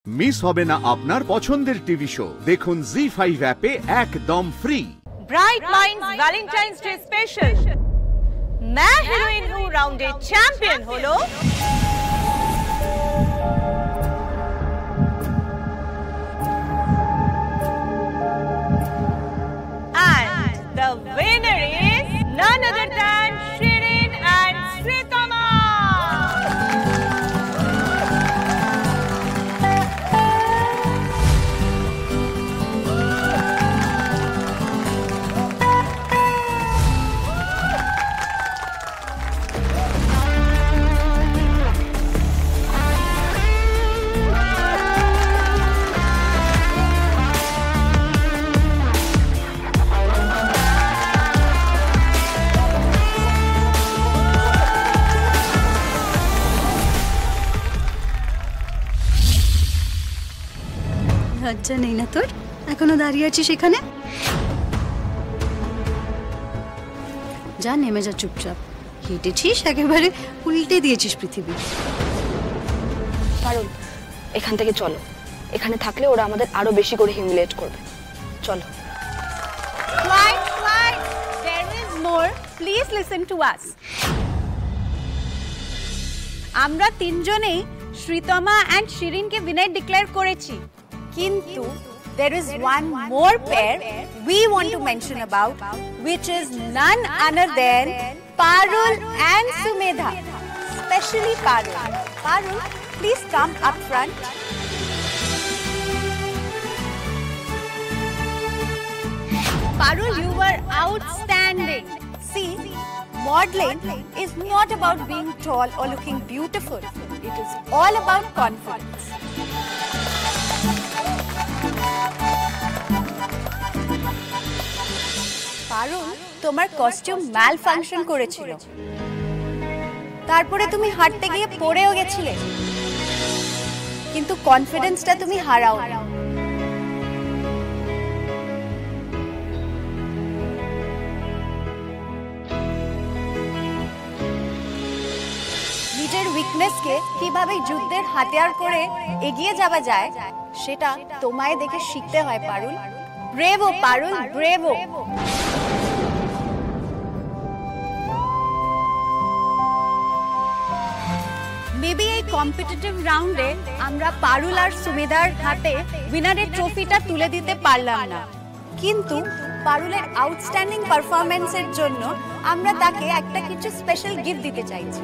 Miss হবে না আপনার পছন্দের টিভি শো। দেখুন জি5 অ্যাপে একদম free. Bright minds Valentine's day special मैं हीरोइन हूँ राउंडे चैंपियन হলো and the winner is none other than Shirin and Sritama. লজ্জা নেই না তোর? এখনো দাঁড়িয়ে আছিস এখানে? যা নেমে যা চুপচাপ। হেঁটেছিস একেবারে উল্টে দিয়েছিস পৃথিবী। কারণ এখান থেকে চলো, এখানে থাকলে ওরা আমাদের আরো বেশি করে হিউমিলিয়েট করবে। চলো। Flight, there is more. Please listen to us. আমরা তিনজনেই শ্রীতমা and শিরিনকে উইনার ডিক্লেয়ার করেছি, কিন্তু there is one more pair we want to mention about, which is none other than Parul and Sumedha. Especially Parul. Parul, please come up front. Parul, you were outstanding. See, modeling is not about being tall or looking beautiful. It is all about confidence. পারুল, তোমার costume ম্যাল function করেছিল, তারপরে তুমি হাঁটতে গিয়ে পড়েও গেছিলে, কিন্তু কনফিডেন্সটা তুমি হারাও। নিজের উইকনেসকে কিভাবে যুদ্ধের হাতিয়ার করে এগিয়ে যাওয়া যায় সেটা তোমায় দেখে শিখতে হয় পারুল। ব্রেভো পারুল, ব্রেভো। মেবি এই কম্পিটিটিভ রাউন্ডে আমরা পারুল আর সুমেধার হাতে উইনারের ট্রফিটা তুলে দিতে পারলাম না, কিন্তু পারুলের আউটস্ট্যান্ডিং পারফরম্যান্সের জন্য আমরা তাকে একটা কিছু স্পেশাল গিফট দিতে চাইছি।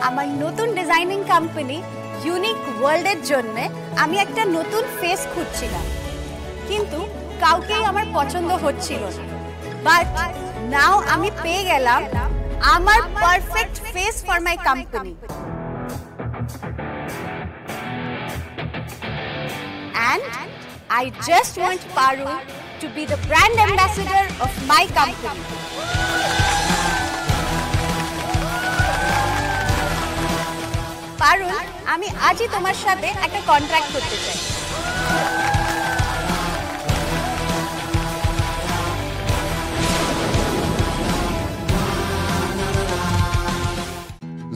আমার নতুন ডিজাইনিং কোম্পানি ইউনিক ওয়ার্ল্ডের জন্য আমি একটা নতুন ফেস খুঁজছিলাম, কিন্তু কাউকেই আমার পছন্দ হচ্ছিল না। বাট নাও আমি পেয়ে গেলাম আমার perfect face for my company, and I just want Parul to be the brand ambassador of my company. পারুল, আমি আজই তোমার সাথে একটা কন্ট্রাক্ট করতে চাই।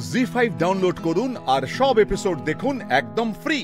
জি5 ডাউনলোড করুন আর সব এপিসোড দেখুন একদম ফ্রি।